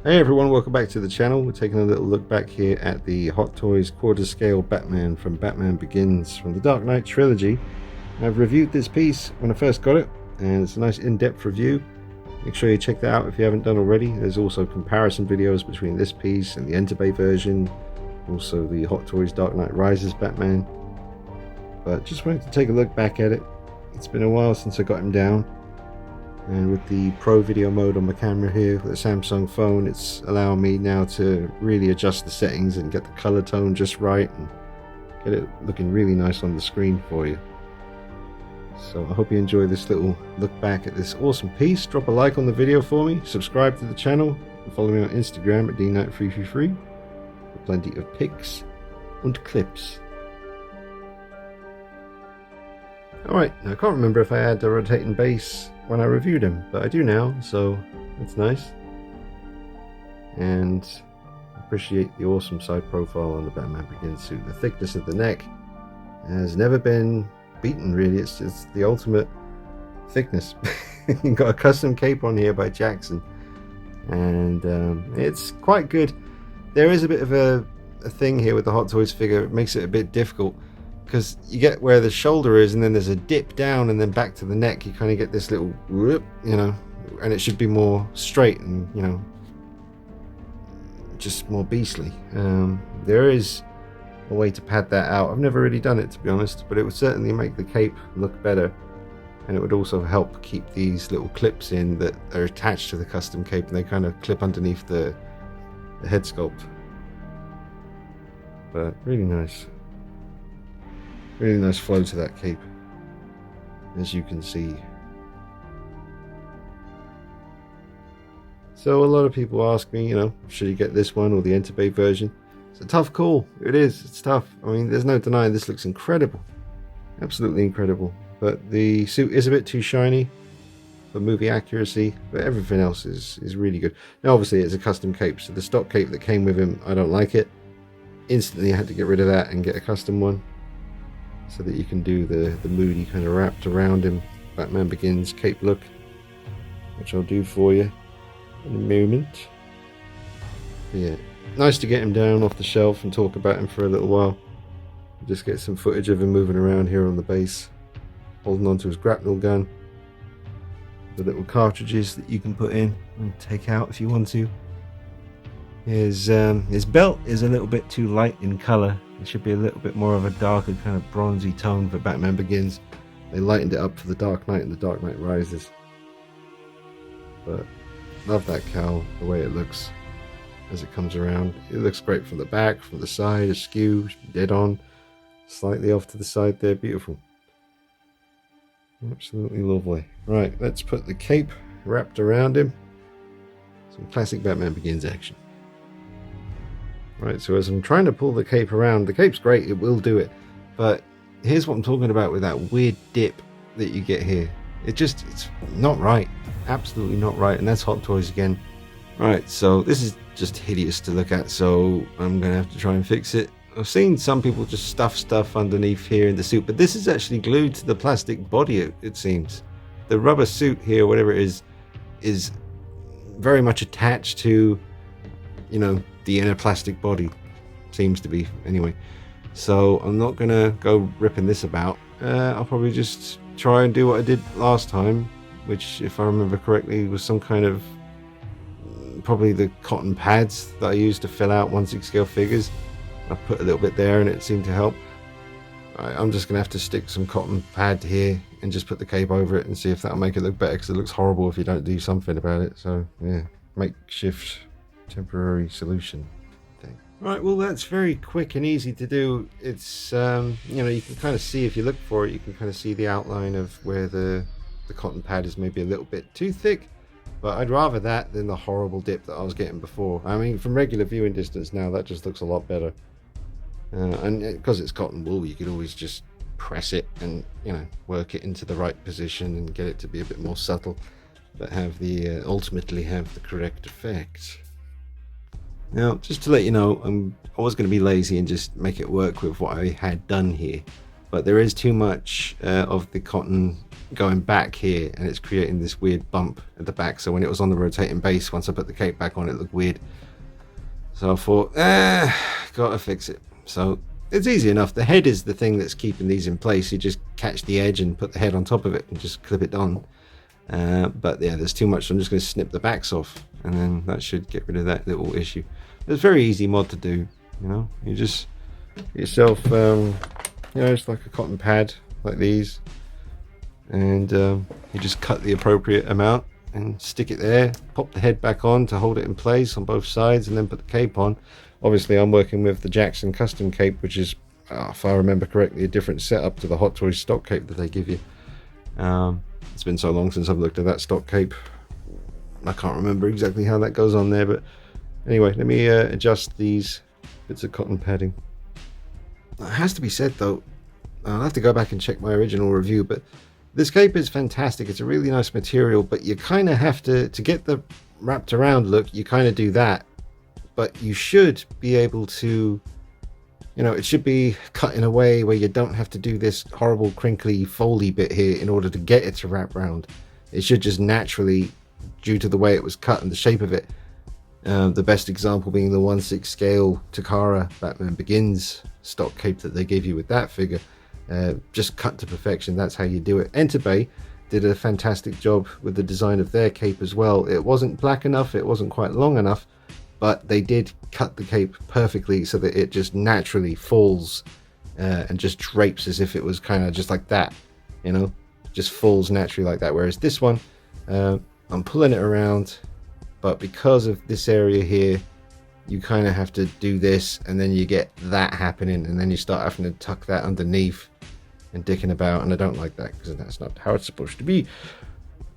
Hey everyone, welcome back to the channel. We're taking a little look back here at the Hot Toys quarter scale Batman from Batman Begins from the Dark Knight trilogy. I've reviewed this piece when I first got it, and it's a nice in-depth review. Make sure you check that out if you haven't done already. There's also comparison videos between this piece and the Enterbay version, also the Hot Toys Dark Knight Rises Batman. But just wanted to take a look back at it. It's been a while since I got him down. And with the Pro Video mode on my camera here with the Samsung phone, it's allowing me now to really adjust the settings and get the color tone just right and get it looking really nice on the screen for you. So I hope you enjoy this little look back at this awesome piece. Drop a like on the video for me, subscribe to the channel, and follow me on Instagram at DKnight333 for plenty of pics and clips. Alright, now I can't remember if I had the rotating base when I reviewed him, but I do now, so that's nice. And appreciate the awesome side profile on the Batman Begins suit. The thickness of the neck has never been beaten, really. It's just the ultimate thickness. You've got a custom cape on here by Jackson, and it's quite good. There is a bit of a thing here with the Hot Toys figure. It makes it a bit difficult, because you get where the shoulder is and then there's a dip down and then back to the neck. You kind of get this little whoop, and it should be more straight and just more beastly. There is a way to pad that out. I've never really done it, to be honest, but it would certainly make the cape look better, and it would also help keep these little clips in that are attached to the custom cape, and they kind of clip underneath the head sculpt. But really nice. Really nice flow to that cape, as you can see. So a lot of people ask me, should you get this one or the Enterbay version? It's a tough call. It is. It's tough. I mean, there's no denying this looks incredible. Absolutely incredible. But the suit is a bit too shiny for movie accuracy, but everything else is really good. Now, obviously, it's a custom cape, so the stock cape that came with him, I don't like it. Instantly, I had to get rid of that and get a custom one, so that you can do the moody kind of wrapped around him Batman Begins cape look, which I'll do for you in a moment. But yeah, nice to get him down off the shelf and talk about him for a little while. Just get some footage of him moving around here on the base, holding onto his grapnel gun. The little cartridges that you can put in and take out if you want to. His belt is a little bit too light in color. It should be a little bit more of a darker kind of bronzy tone for Batman Begins. They lightened it up for the Dark Knight and the Dark Knight Rises. But love that cowl, the way it looks as it comes around. It looks great from the back, from the side, askew, dead on, slightly off to the side there. Beautiful. Absolutely lovely. Right, let's put the cape wrapped around him. Some classic Batman Begins action. Right, so as I'm trying to pull the cape around, the cape's great, it will do it, but here's what I'm talking about with that weird dip that you get here. It's not right, absolutely not right, and that's Hot Toys again. Right, so this is just hideous to look at, so I'm gonna have to try and fix it. I've seen some people just stuff stuff underneath here in the suit, but this is actually glued to the plastic body, it seems. The rubber suit here, whatever it is very much attached to, the inner plastic body, seems to be anyway. So I'm not gonna go ripping this about. I'll probably just try and do what I did last time, which, if I remember correctly, was some kind of probably the cotton pads that I used to fill out 1/6 scale figures. I put a little bit there and it seemed to help. I'm just gonna have to stick some cotton pad here and just put the cape over it and see if that'll make it look better, because it looks horrible if you don't do something about it. So yeah, makeshift temporary solution thing. Right, well, that's very quick and easy to do. It's you can kind of see, if you look for it, you can kind of see the outline of where the cotton pad is maybe a little bit too thick, but I'd rather that than the horrible dip that I was getting before. I mean, from regular viewing distance now, that just looks a lot better, and because it's cotton wool, you could always just press it and work it into the right position and get it to be a bit more subtle, but have the ultimately have the correct effect. Now, just to let you know, I was going to be lazy and just make it work with what I had done here. but there is too much of the cotton going back here, and it's creating this weird bump at the back. So when it was on the rotating base, once I put the cape back on, it looked weird. So I thought, gotta fix it. So it's easy enough. The head is the thing that's keeping these in place. You just catch the edge and put the head on top of it and just clip it on. But yeah, there's too much, so I'm just going to snip the backs off, and then that should get rid of that little issue. It's a very easy mod to do, you know. You just get yourself, you know, it's like a cotton pad like these, and you just cut the appropriate amount and stick it there, pop the head back on to hold it in place on both sides, and then put the cape on. Obviously I'm working with the Jackson custom cape, which is, if I remember correctly, a different setup to the Hot Toys stock cape that they give you. It's been so long since I've looked at that stock cape, I can't remember exactly how that goes on there. But anyway, let me adjust these bits of cotton padding. It has to be said though, I'll have to go back and check my original review, but this cape is fantastic. It's a really nice material, but you kind of have to get the wrapped around look, you kind of do that. But you should be able to, you know, it should be cut in a way where you don't have to do this horrible crinkly foldy bit here in order to get it to wrap round. It should just naturally, due to the way it was cut and the shape of it, the best example being the 1/6 scale Takara Batman Begins stock cape that they gave you with that figure, just cut to perfection. That's how you do it. Entebbe did a fantastic job with the design of their cape as well. It wasn't black enough, it wasn't quite long enough, but they did cut the cape perfectly so that it just naturally falls and just drapes as if it was kind of just like that, you know, just falls naturally like that. Whereas this one, I'm pulling it around, but because of this area here, you kind of have to do this, and then you get that happening, and then you start having to tuck that underneath and dicking about, and I don't like that because that's not how it's supposed to be.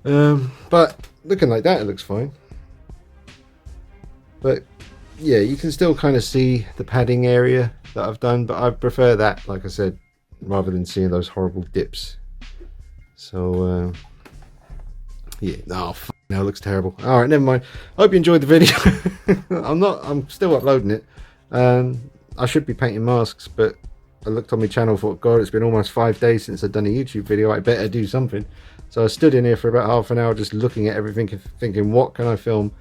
But looking like that, it looks fine. But yeah, you can still kind of see the padding area that I've done, but I prefer that, like I said, rather than seeing those horrible dips. So yeah, no, now it looks terrible. All right, never mind. I hope you enjoyed the video. I'm still uploading it. I should be painting masks, but I looked on my channel, thought, God, it's been almost 5 days since I've done a YouTube video. I better do something. So I stood in here for about half an hour just looking at everything, thinking, what can I film?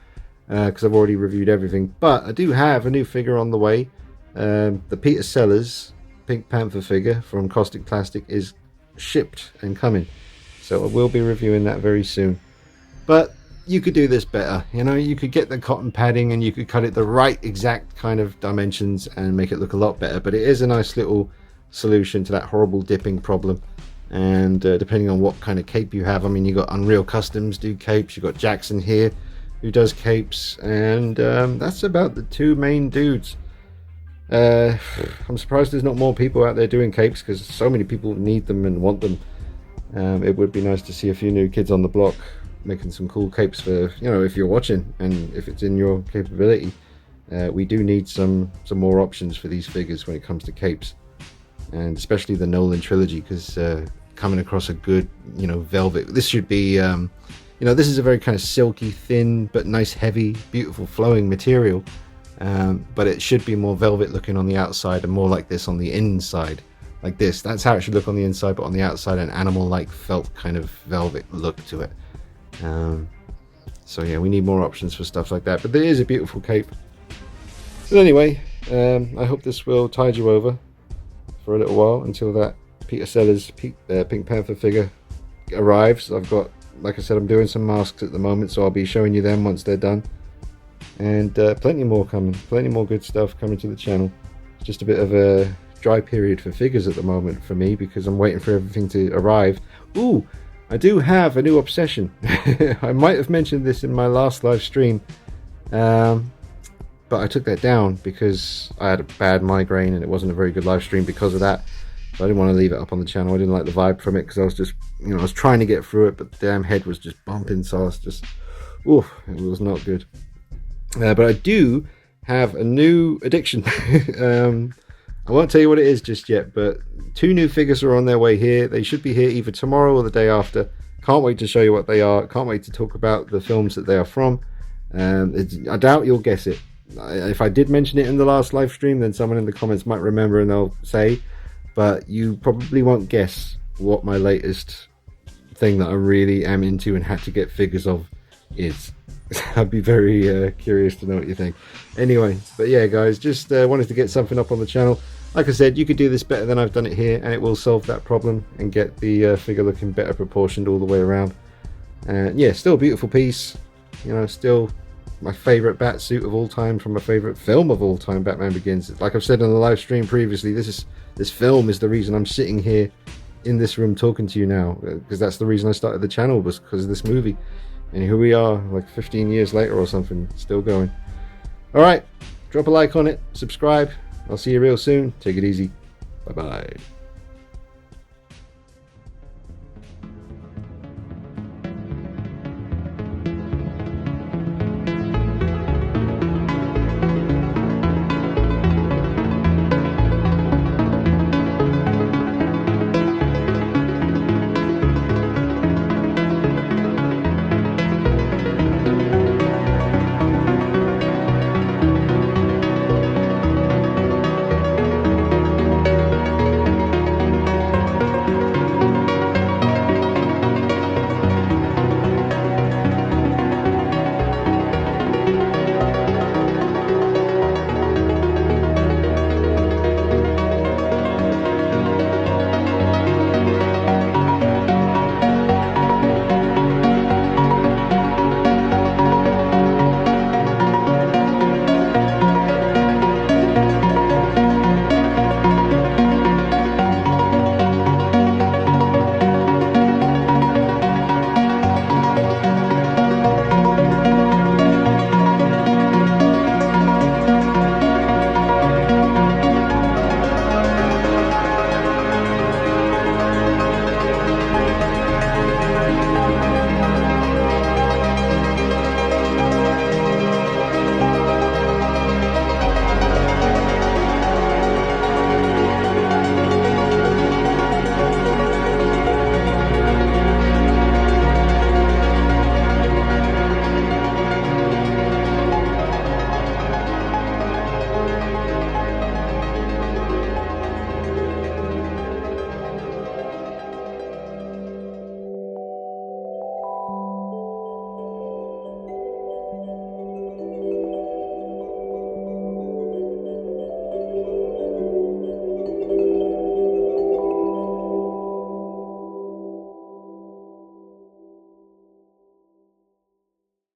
Because I've already reviewed everything. But I do have a new figure on the way. The Peter Sellers Pink Panther figure from Caustic Plastic is shipped and coming. So I will be reviewing that very soon. But you could do this better, you know. You could get the cotton padding and you could cut it the right exact kind of dimensions and make it look a lot better. But it is a nice little solution to that horrible dipping problem. And depending on what kind of cape you have, I mean, you got Unreal Customs do capes, you got Jackson here who does capes, and that's about the two main dudes. I'm surprised there's not more people out there doing capes, because so many people need them and want them. It would be nice to see a few new kids on the block making some cool capes for, you know, if you're watching and if it's in your capability. We do need some more options for these figures when it comes to capes, and especially the Nolan trilogy, because coming across a good, you know, velvet, this should be you know, this is a very kind of silky, thin, but nice, heavy, beautiful, flowing material. But it should be more velvet looking on the outside and more like this on the inside. Like this. That's how it should look on the inside, but on the outside, an animal-like felt kind of velvet look to it. So yeah, we need more options for stuff like that. But there is a beautiful cape. So anyway, I hope this will tide you over for a little while until that Peter Sellers Pink Panther figure arrives. I've got, like I said, I'm doing some masks at the moment, so I'll be showing you them once they're done. And plenty more coming, plenty more good stuff coming to the channel. It's just a bit of a dry period for figures at the moment for me, because I'm waiting for everything to arrive. Ooh, I do have a new obsession. I might have mentioned this in my last live stream, but I took that down because I had a bad migraine and it wasn't a very good live stream because of that. So I didn't want to leave it up on the channel. I didn't like the vibe from it, because I was just, you know, I was trying to get through it, but the damn head was just bumping, so I was just, ooh, it was not good. But I do have a new addiction. I won't tell you what it is just yet, but 2 new figures are on their way here. They should be here either tomorrow or the day after. Can't wait to show you what they are. Can't wait to talk about the films that they are from. I doubt you'll guess it. If I did mention it in the last live stream, then someone in the comments might remember and they'll say. but you probably won't guess what my latest thing that I really am into and had to get figures of is. I'd be very curious to know what you think. Anyway, but yeah, guys, just wanted to get something up on the channel. Like I said, you could do this better than I've done it here, and it will solve that problem and get the figure looking better proportioned all the way around. And yeah, still a beautiful piece. You know, still my favorite bat suit of all time from my favorite film of all time, Batman Begins. Like I've said on the live stream previously, this film is the reason I'm sitting here in this room talking to you now, because that's the reason I started the channel, was because of this movie. And here we are, like 15 years later or something, still going. Alright, drop a like on it, subscribe. I'll see you real soon. Take it easy. Bye bye.